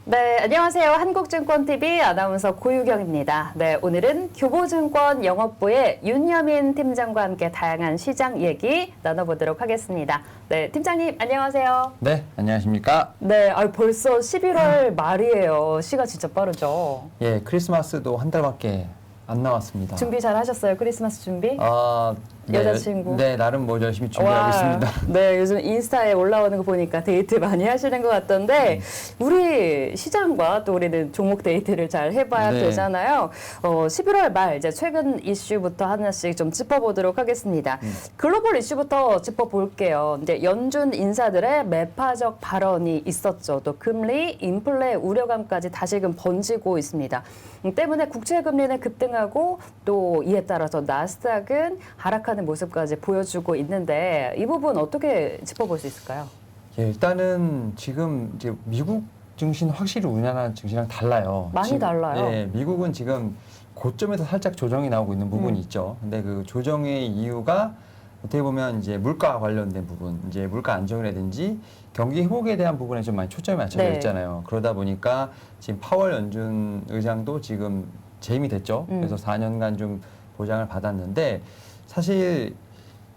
네, 안녕하세요. 한국증권TV 아나운서 고유경입니다. 네, 오늘은 교보증권 영업부의 윤여민 팀장과 함께 다양한 시장 얘기 나눠보도록 하겠습니다. 네, 팀장님 안녕하세요. 네, 안녕하십니까? 네, 벌써 11월 말이에요. 시가 진짜 빠르죠. 예, 크리스마스도 한 달밖에 안 남았습니다. 준비 잘 하셨어요? 크리스마스 준비? 네, 여자친구? 네, 나름 뭐 열심히 준비하고 있습니다. 네, 요즘 인스타에 올라오는 거 보니까 데이트 많이 하시는 것 같던데 우리 시장과 또 우리는 종목 데이트를 잘 해봐야 네. 되잖아요. 11월 말 이제 최근 이슈부터 하나씩 좀 짚어보도록 하겠습니다. 글로벌 이슈부터 짚어볼게요. 이제 연준 인사들의 매파적 발언이 있었죠. 또 금리, 인플레 우려감까지 다시금 번지고 있습니다. 때문에 국채 금리는 급등하고 또 이에 따라서 나스닥은 하락하는 모습까지 보여주고 있는데 이 부분 어떻게 짚어볼 수 있을까요? 예, 일단은 지금 이제 미국 증시는 확실히 우리나라 증시랑 달라요. 많이 지금, 달라요. 예, 미국은 지금 고점에서 살짝 조정이 나오고 있는 부분이 있죠. 근데 그 조정의 이유가 어떻게 보면 이제 물가 관련된 부분, 이제 물가 안정이라든지 경기 회복에 대한 부분에 좀 많이 초점이 맞춰져 네. 있잖아요. 그러다 보니까 지금 파월 연준 의장도 지금 재임이 됐죠. 그래서 4년간 좀 보장을 받았는데 사실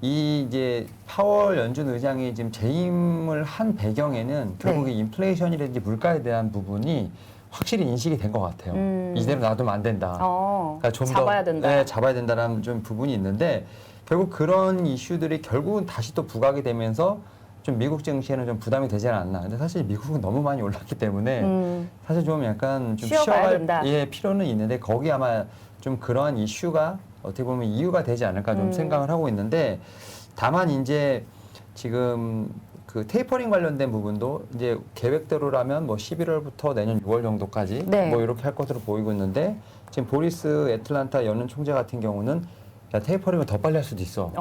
이 이제 파월 연준 의장이 지금 재임을 한 배경에는 결국 네. 이 인플레이션이라든지 물가에 대한 부분이 확실히 인식이 된 것 같아요. 이대로 놔두면 안 된다. 그러니까 좀 잡아야 더, 된다. 네, 잡아야 된다라는 좀 부분이 있는데 결국 그런 이슈들이 결국은 다시 또 부각이 되면서 좀 미국 증시에는 좀 부담이 되지 않았나. 근데 사실 미국은 너무 많이 올랐기 때문에 사실 좀 약간 좀 쉬어가야 된다. 예, 필요는 있는데 거기 아마 좀 그러한 이슈가 어떻게 보면 이유가 되지 않을까 좀 생각을 하고 있는데 다만 이제 지금 그 테이퍼링 관련된 부분도 이제 계획대로라면 뭐 11월부터 내년 6월 정도까지 네. 뭐 이렇게 할 것으로 보이고 있는데 지금 보리스 애틀란타 연은 총재 같은 경우는 야, 테이퍼링을 더 빨리 할 수도 있어.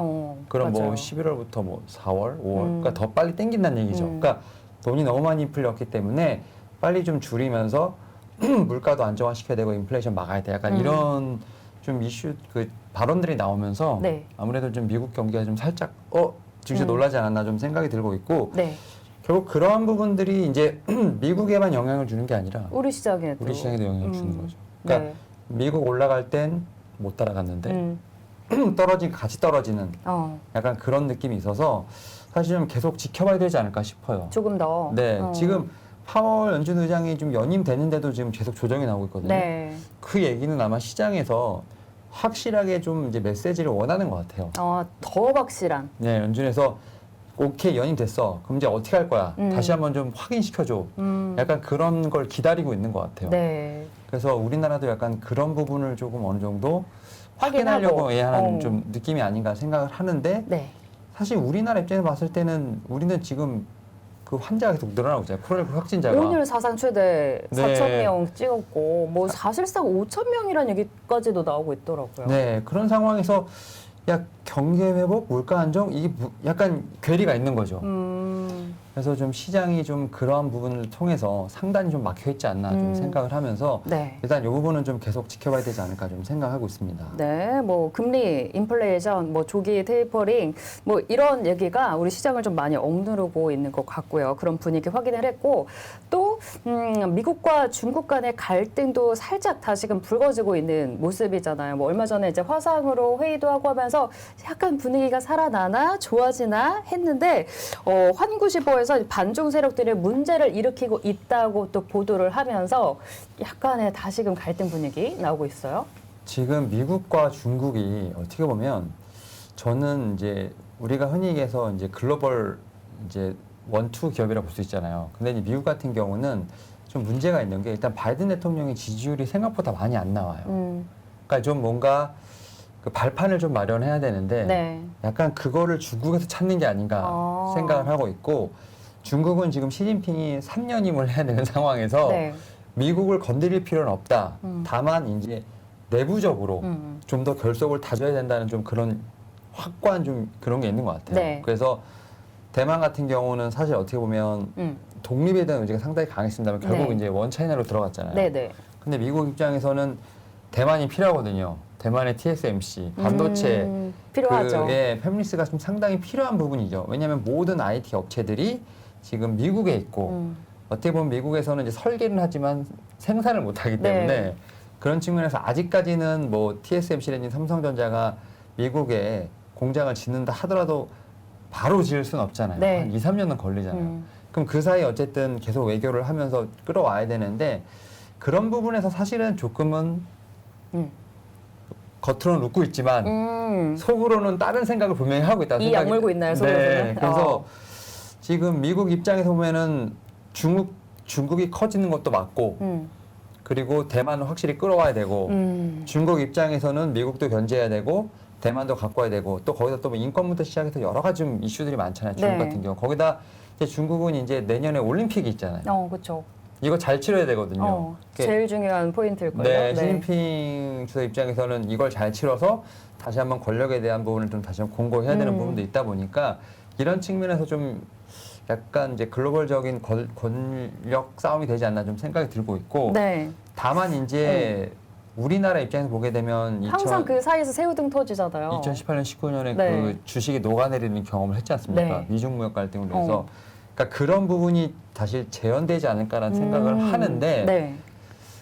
그럼 맞아요. 뭐 11월부터 뭐 4월, 5월, 그러니까 더 빨리 땡긴다는 얘기죠. 그러니까 돈이 너무 많이 풀렸기 때문에 빨리 좀 줄이면서 물가도 안정화시켜야 되고 인플레이션 막아야 돼. 약간 이런 좀 이슈 그 발언들이 나오면서 네. 아무래도 좀 미국 경기가 좀 살짝 증시 놀라지 않았나 좀 생각이 들고 있고 네, 결국 그러한 부분들이 이제 미국에만 영향을 주는 게 아니라 우리 시장에도. 우리 시장에도 영향을 주는 거죠. 그러니까 네. 미국 올라갈 땐 못 따라갔는데 같이 떨어지는 약간 그런 느낌이 있어서 사실 좀 계속 지켜봐야 되지 않을까 싶어요. 조금 더. 네, 지금 파월 연준 의장이 좀 연임됐는데도 지금 계속 조정이 나오고 있거든요. 네. 그 얘기는 아마 시장에서 확실하게 좀 이제 메시지를 원하는 것 같아요. 더 확실한. 네, 연준에서 오케이 연임됐어. 그럼 이제 어떻게 할 거야? 다시 한번 좀 확인시켜줘. 약간 그런 걸 기다리고 있는 것 같아요. 네. 그래서 우리나라도 약간 그런 부분을 조금 어느 정도 확인하고. 확인하려고 하는 좀 느낌이 아닌가 생각을 하는데 네. 사실 우리나라 입장에서 봤을 때는 우리는 지금 그 환자가 계속 늘어나고 있잖아요. 코로나19 확진자가. 오늘 사상 최대 네. 4,000명 찍었고 뭐 사실상 5,000명이라는 얘기까지도 나오고 있더라고요. 네, 그런 상황에서 야 경제 회복, 물가 안정 이게 약간 괴리가 있는 거죠. 그래서 좀 시장이 좀 그러한 부분을 통해서 상단이 좀 막혀 있지 않나 좀 생각을 하면서 네. 일단 이 부분은 좀 계속 지켜봐야 되지 않을까 좀 생각하고 있습니다. 네, 뭐 금리, 인플레이션, 뭐 조기 테이퍼링, 뭐 이런 얘기가 우리 시장을 좀 많이 억누르고 있는 것 같고요. 그런 분위기 확인을 했고 또 미국과 중국 간의 갈등도 살짝 다시금 불거지고 있는 모습이잖아요. 뭐 얼마 전에 이제 화상으로 회의도 하고 하면서 약간 분위기가 살아나나 좋아지나 했는데 환구시보에서 반중 세력들이 문제를 일으키고 있다고 또 보도를 하면서 약간의 다시금 갈등 분위기 나오고 있어요. 지금 미국과 중국이 어떻게 보면 저는 이제 우리가 흔히 얘기해서 이제 글로벌 이제 원투 기업이라고 볼 수 있잖아요. 근데 이제 미국 같은 경우는 좀 문제가 있는 게 일단 바이든 대통령의 지지율이 생각보다 많이 안 나와요. 그러니까 좀 뭔가 그 발판을 좀 마련해야 되는데 네. 약간 그거를 중국에서 찾는 게 아닌가 생각을 하고 있고 중국은 지금 시진핑이 3년임을 해야 되는 상황에서 네. 미국을 건드릴 필요는 없다. 다만 이제 내부적으로 좀 더 결속을 다져야 된다는 좀 그런 확고한 좀 그런 게 있는 것 같아요. 네. 그래서 대만 같은 경우는 사실 어떻게 보면 독립에 대한 의지가 상당히 강했습니다만 결국 네. 이제 원차이나로 들어갔잖아요. 네네. 근데 미국 입장에서는 대만이 필요하거든요. 대만의 TSMC, 반도체, 필요하죠. 팹리스가 좀 상당히 필요한 부분이죠. 왜냐하면 모든 IT 업체들이 지금 미국에 있고 어떻게 보면 미국에서는 이제 설계는 하지만 생산을 못하기 때문에 네. 그런 측면에서 아직까지는 뭐 TSMC 내지 삼성전자가 미국에 공장을 짓는다 하더라도 바로 지을 수는 없잖아요. 네. 한 2, 3년은 걸리잖아요. 음. 그럼 그 사이 어쨌든 계속 외교를 하면서 끌어와야 되는데 그런 부분에서 사실은 조금은 음. 겉으로는 웃고 있지만 속으로는 다른 생각을 분명히 하고 있다는 이 생각이 악물고 있나요, 속으로는? 네. 그래서 어. 지금 미국 입장에서 보면은 중국이 커지는 것도 맞고 그리고 대만은 확실히 끌어와야 되고 중국 입장에서는 미국도 견제해야 되고 대만도 갖고 와야 되고 또 거기다 또뭐 인권부터 시작해서 여러 가지 좀 이슈들이 많잖아요. 중국 네. 같은 경우 거기다 이제 중국은 이제 내년에 올림픽이 있잖아요. 그렇죠. 이거 잘 치러야 되거든요. 제일 중요한 포인트일 거예요. 네, 시진핑 주석 입장에서는 이걸 잘 치러서 다시 한번 권력에 대한 부분을 좀 다시 한번 공고해야 되는 부분도 있다 보니까 이런 측면에서 좀 약간 이제 글로벌적인 권력 싸움이 되지 않나 좀 생각이 들고 있고 네. 다만 이제 우리나라 입장에서 보게 되면 항상 그 사이에서 새우등 터지잖아요. 2018년, 19년에 네. 그 주식이 녹아내리는 경험을 했지 않습니까? 네. 미중 무역 갈등으로 해서 그러니까 그런 부분이 다시 재현되지 않을까라는 생각을 하는데 네.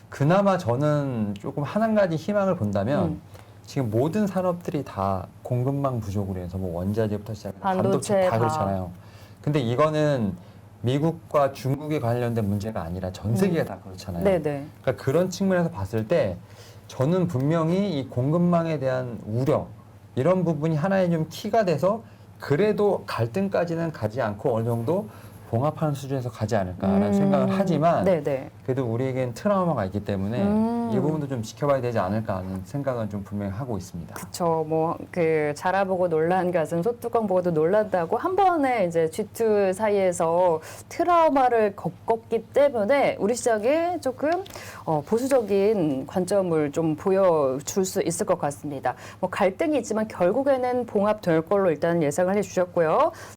그나마 저는 조금 한 가지 희망을 본다면 지금 모든 산업들이 다 공급망 부족으로 해서 뭐 원자재부터 시작해서 반도체 다 그렇잖아요. 근데 이거는 미국과 중국에 관련된 문제가 아니라 전 세계가 다 그렇잖아요. 네네. 그러니까 그런 측면에서 봤을 때 저는 분명히 이 공급망에 대한 우려 이런 부분이 하나의 좀 키가 돼서 그래도 갈등까지는 가지 않고 어느 정도 봉합하는 수준에서 가지 않을까라는 생각을 하지만 네네. 그래도 우리에겐 트라우마가 있기 때문에 이 부분도 좀 지켜봐야 되지 않을까 하는 생각은 좀 분명히 하고 있습니다. 그쵸. 뭐, 자라보고 놀란 가슴, 소뚜껑 보고도 놀란다고 한 번에 이제 G2 사이에서 트라우마를 겪었기 때문에 우리 시장에 조금 보수적인 관점을 좀 보여줄 수 있을 것 같습니다. 뭐 갈등이 있지만 결국에는 봉합될 걸로 일단 예상을 해주셨고요.